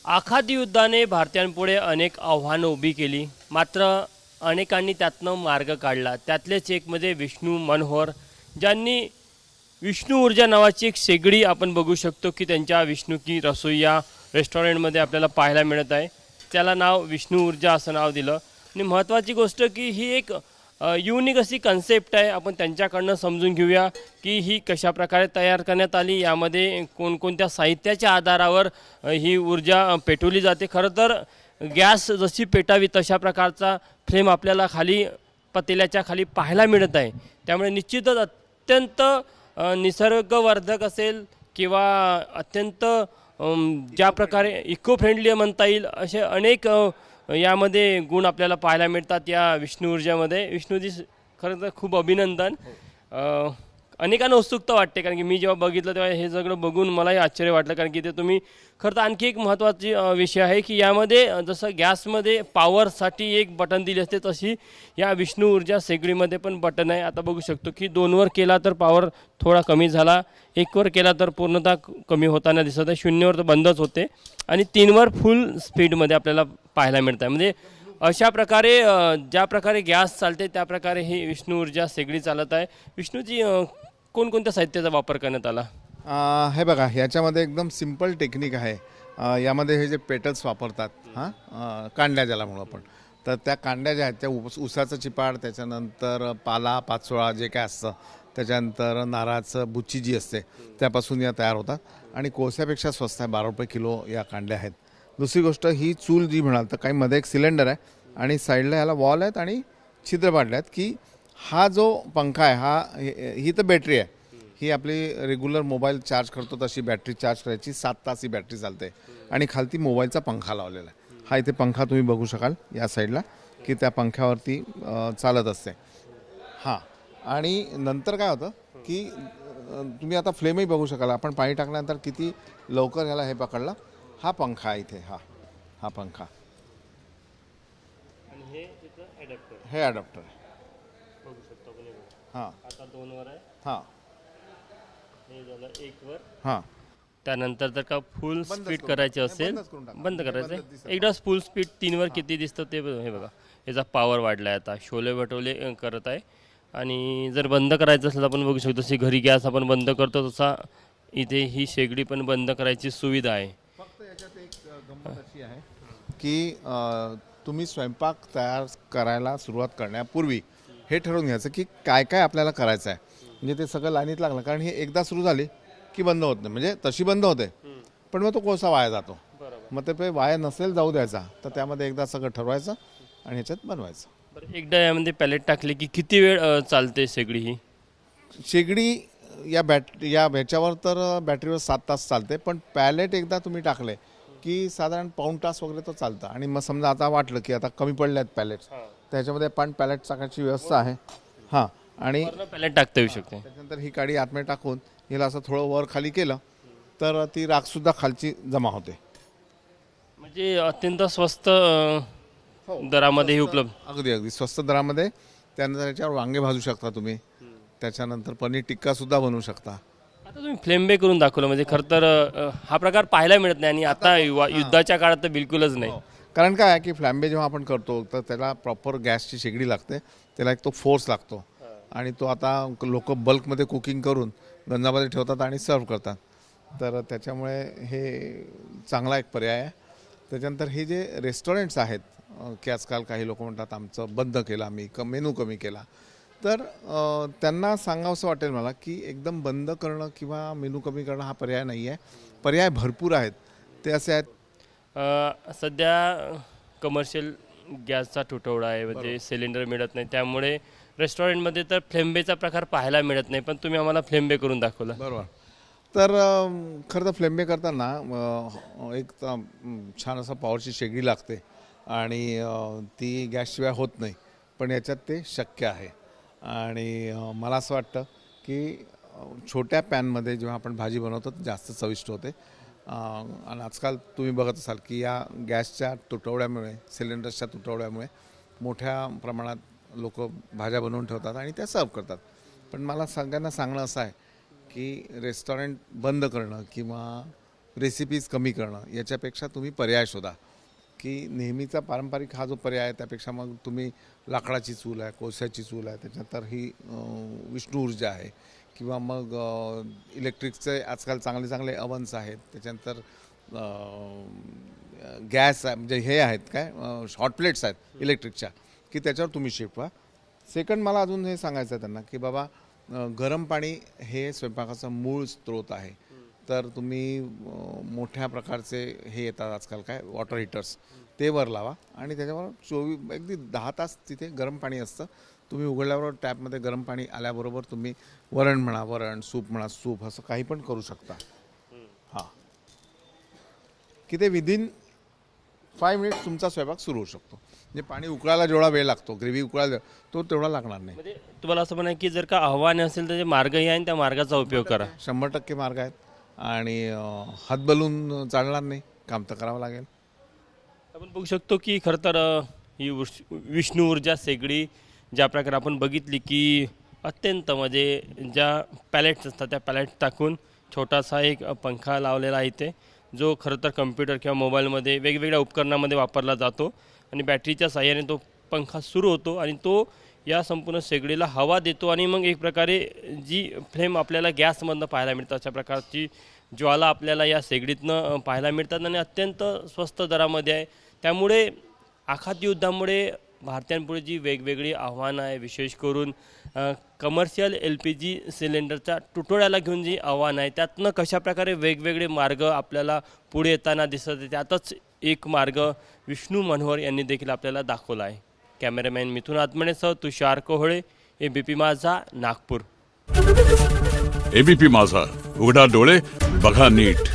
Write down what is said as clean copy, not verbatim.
आखाती युद्धाने भारतीयांपुढे अनेक आव्हानं उभी केली, मात्र अनेकांनी त्यातनं मार्ग काढला. त्यातलेच एक म्हणजे विष्णू मनोहर, ज्यांनी विष्णू ऊर्जा नावाची एक शेगडी आपण बघू शकतो की त्यांच्या विष्णू की रसोई या रेस्टॉरंटमध्ये आपल्याला पाहायला मिळत आहे. त्याला नाव विष्णू ऊर्जा असं नाव दिलं. आणि महत्त्वाची गोष्ट की ही एक युनिक अशी कन्सेप्ट आहे. आपण त्यांच्याकडनं समजून घेऊया की ही कशाप्रकारे तयार करण्यात आली, यामध्ये कोणकोणत्या साहित्याच्या आधारावर ही ऊर्जा पेटवली जाते. खरं तर गॅस जशी पेटावी तशा प्रकारचा फ्लेम आपल्याला खाली पतेल्याच्या खाली पाहायला मिळत आहे. त्यामुळे निश्चितच अत्यंत निसर्गवर्धक असेल किंवा अत्यंत ज्या प्रकारे इको फ्रेंडली म्हणता येईल असे अनेक यामध्ये गुण आपल्याला पाहायला मिळतात या विष्णू ऊर्जामध्ये. विष्णूजी खरं तर खूप अभिनंदन. अनेकांना उत्सुकता वाटते, कारण की मी जेव्हा बघितलं तेव्हा हे सगळं बघून मलाही आश्चर्य वाटलं, कारण की ते तुम्ही खरं तर आणखी एक महत्त्वाची विषय आहे की यामध्ये जसं गॅसमध्ये पॉवरसाठी एक बटन दिले असते, तशी या विष्णू ऊर्जा शेगडीमध्ये पण बटन आहे. आता बघू शकतो की 2वर केला तर पॉवर थोडा कमी झाला, 1वर केला तर पूर्णतः कमी होताना दिसत आहे, 0वर तर बंदच होते आणि 3वर फुल स्पीडमध्ये आपल्याला पाहायला मिळत आहे. म्हणजे अशा प्रकारे ज्या प्रकारे गॅस चालते त्या प्रकारे ही विष्णू ऊर्जा शेगडी चालत आहे. विष्णूजी कोणकोणत्या साहित्याचा वापर करण्यात आला? हे बघा, ह्याच्यामध्ये एकदम सिंपल टेक्निक आहे. यामध्ये हे जे पेटल्स वापरतात, कांड्या ज्याला म्हणू आपण, तर त्या कांड्या ज्या आहेत त्या उसाचं चिपाड, त्याच्यानंतर पाला पाचोळा जे काय असतं, त्याच्यानंतर नारळाचं बुच्ची जी असते त्यापासून या तयार होतात आणि कोळशापेक्षा स्वस्त आहे. 12 रुपये किलो या कांड्या आहेत. दुसरी गोष्ट, ही चूल जी म्हणाल तर काही मध्ये एक सिलेंडर आहे आणि साईडला ह्याला वॉल आहेत आणि छिद्र पाडले आहेत की हा जो पंखा आहे ही तर बॅटरी आहे. ही आपली रेग्युलर मोबाईल चार्ज करतो तशी बॅटरी चार्ज करायची, 7 तास ही बॅटरी चालते आणि खालती मोबाईलचा पंखा लावलेला आहे. हा इथे पंखा तुम्ही बघू शकाल या साईडला की त्या पंख्यावरती चालत असते. आणि नंतर काय होतं की तुम्ही आता फ्लेमही बघू शकाल. आपण पाणी टाकल्यानंतर किती लवकर ह्याला हे पकडलं. हा पंखा आहे इथे, हा पंखा, हे अडॅप्टर आहे. आता 2वर आहे, हां हे झालं 1वर. हां त्यानंतर जर का फुल स्पीड करायची असेल, बंद करायचं आहे. दिसेल. एकदाच फुल स्पीड 3वर किती दिसतं ते हे बघा. याचा पॉवर वाढला आहे. आता शोले भटोले करत आहे. आणि जर बंद करायचं असेल आपण बघू शकतो, जशी घरी गॅस आपण बंद करतो तसा इथे ही शेगडी पण बंद करायची सुविधा आहे. फक्त याच्यात एक गंमत अशी आहे की तुम्ही स्वयंपाक तयार करायला सुरुवात करण्यापूर्वी हे ठरवून घ्यायचं की काय काय आपल्याला करायचं आहे. म्हणजे ते सगळं लाईनीत लागलं, कारण हे एकदा सुरू झाली की बंद होत नाही. म्हणजे तशी बंद होते पण मग तो कोळसा वाया जातो. मग ते वाया नसेल जाऊ द्यायचा, तर त्यामध्ये एकदा सगळं ठरवायचं आणि ह्याच्यात बनवायचं. बरं, एकदा यामध्ये पॅलेट टाकले की किती वेळ चालते शेगडी ही? शेगडी या ह्याच्यावर तर बॅटरीवर 7 तास चालते, पण पॅलेट एकदा तुम्ही टाकले की साधारण पाऊण तास वगैरे तो चालतं. आणि मग समजा आता वाटलं की आता कमी पडले आहेत पॅलेट्स, त्याच्यामध्ये पण पॅलेट टाकायची व्यवस्था आहे. आणि पॅलेट टाकता येऊ शकते. त्याच्यानंतर ही काडी आतमध्ये टाकून हिला असं थोडं वर खाली केलं तर ती राखसुद्धा खालची जमा होते. म्हणजे अत्यंत स्वस्त दरामध्ये ही उपलब्ध. अगदी स्वस्त दरामध्ये. त्यानंतर याच्यावर वांगे भाजू शकता तुम्ही, त्याच्यानंतर पनीर टिक्का सुद्धा बनवू शकता. आता तुम्ही फ्लेम करून दाखवलं, म्हणजे खरं तर हा प्रकार पाहायला मिळत नाही आणि आता युद्धाच्या काळात तर बिलकुलच नाही. कारण काय आहे की फ्लॅम्बे जेव्हा आपण करतो तर त्याला प्रॉपर गॅसची शेगडी लागते, त्याला एक तो फोर्स लागतो आणि तो आता लोक बल्कमध्ये कुकिंग करून गंजामध्ये ठेवतात आणि सर्व करतात. तर त्याच्यामुळे हे चांगला एक पर्याय आहे. त्याच्यानंतर हे जे रेस्टॉरंट्स आहेत की आजकाल काही लोक म्हणतात आमचं बंद केलं, आम्ही मेनू कमी केला, तर त्यांना सांगावंसं वाटेल मला की एकदम बंद करणं किंवा मेनू कमी करणं हा पर्याय नाही आहे. पर्याय भरपूर आहेत. ते असे आहेत, सध्या कमर्शियल गॅसचा तुटवडा आहे, म्हणजे सिलेंडर मिळत नाही, त्यामुळे रेस्टॉरंटमध्ये तर फ्लेम्बेचा प्रकार पाहायला मिळत नाही, पण तुम्ही आम्हाला फ्लेम्बे करून दाखवलं. बरोबर. तर खरं तर फ्लेम्बे करताना एक छान असा पॉवरची शेगडी लागते आणि ती गॅसशिवाय होत नाही, पण याच्यात ते शक्य आहे. आणि मला असं वाटतं की छोट्या पॅनमध्ये जेव्हा आपण भाजी बनवतो तर जास्त चविष्ट होते. आणि आजकाल तुम्ही बघत असाल की या गॅसच्या तुटवड्यामुळे, सिलेंडर्सच्या तुटवड्यामुळे मोठ्या प्रमाणात लोक भाज्या बनवून ठेवतात आणि त्या सर्व करतात. पण मला सगळ्यांना सांगणं असं आहे की रेस्टॉरंट बंद करणं किंवा रेसिपीज कमी करणं याच्यापेक्षा तुम्ही पर्याय शोधा की नेहमीचा पारंपरिक हा जो पर्याय आहे त्यापेक्षा मग तुम्ही लाकडाची चूल आहे, कोळशाची चूल आहे, त्याच्यानंतर ही विष्णू ऊर्जा आहे किंवा मग इलेक्ट्रिकचे आजकाल चांगले चांगले अवन्स आहेत, त्याच्यानंतर गॅस आहे म्हणजे हे आहेत काय हॉट प्लेट्स आहेत इलेक्ट्रिकच्या की त्याच्यावर तुम्ही शिफ्ट व्हा. सेकंड मला अजून हे सांगायचं आहे त्यांना की बाबा गरम पाणी हे स्वयंपाकाचा मूळ स्रोत आहे. तर तुम्ही मोठ्या प्रकारचे हे येतात आजकाल काय वॉटर हीटर्स ते वर लावा आणि त्याच्यावर अगदी 10 तास तिथे गरम पाणी असतं. तुम्ही उघडल्याबरोबर टॅपमध्ये गरम पाणी आल्याबरोबर तुम्ही वरण म्हणा वरण, सूप म्हणा सूप, असं काही पण करू शकता. हां की ते विदिन 5 मिनिट्स तुमचा स्वयंपाक सुरू होऊ शकतो. म्हणजे पाणी उकळायला जेवढा वेळ लागतो, ग्रेव्ही उकळायला तो तेवढा लागणार नाही. म्हणजे तुम्हाला असं म्हणा की जर का आव्हान असेल तर जे मार्गही आहे आणि त्या मार्गाचा उपयोग करा. 100% मार्ग आहेत आणि हातबलून चालणार नाही, काम तर करावं लागेल. आपण बघू शकतो की खरं तर ही विष्णू ऊर्जा शेगडी ज्या प्रकारे आपण बघितली की अत्यंत म्हणजे ज्या पॅलेट्स असतात त्या पॅलेट टाकून छोटासा एक पंखा लावलेला आहे इथे, जो खरं तर कम्प्युटर किंवा मोबाईलमध्ये वेगवेगळ्या उपकरणामध्ये वापरला जातो आणि बॅटरीच्या साहाय्याने तो पंखा सुरू होतो आणि तो या संपूर्ण शेगडीला हवा देतो आणि मग एक प्रकारे जी फ्लेम आपल्याला गॅसमधनं पाहायला मिळतं अशा प्रकारची ज्वाला आपल्याला या शेगडीतनं पाहायला मिळतात आणि अत्यंत स्वस्त दरामध्ये आहे. त्यामुळे आखाती युद्धामुळे भारतीयांपुढे जी वेगवेगळी आव्हानं आहे, विशेष करून कमर्शियल LPG सिलेंडरच्या तुटवड्याला घेऊन जी आव्हानं आहे त्यातनं कशाप्रकारे वेगवेगळे मार्ग आपल्याला पुढे येताना दिसत आहे. त्यातच एक मार्ग विष्णू मनोहर यांनी देखील आपल्याला दाखवला आहे. कॅमेरामॅन मिथुन आत्मनेसह तुषार कोहळे, ABP माझा, नागपूर. ABP माझा, उघडा डोळे बघा नीट.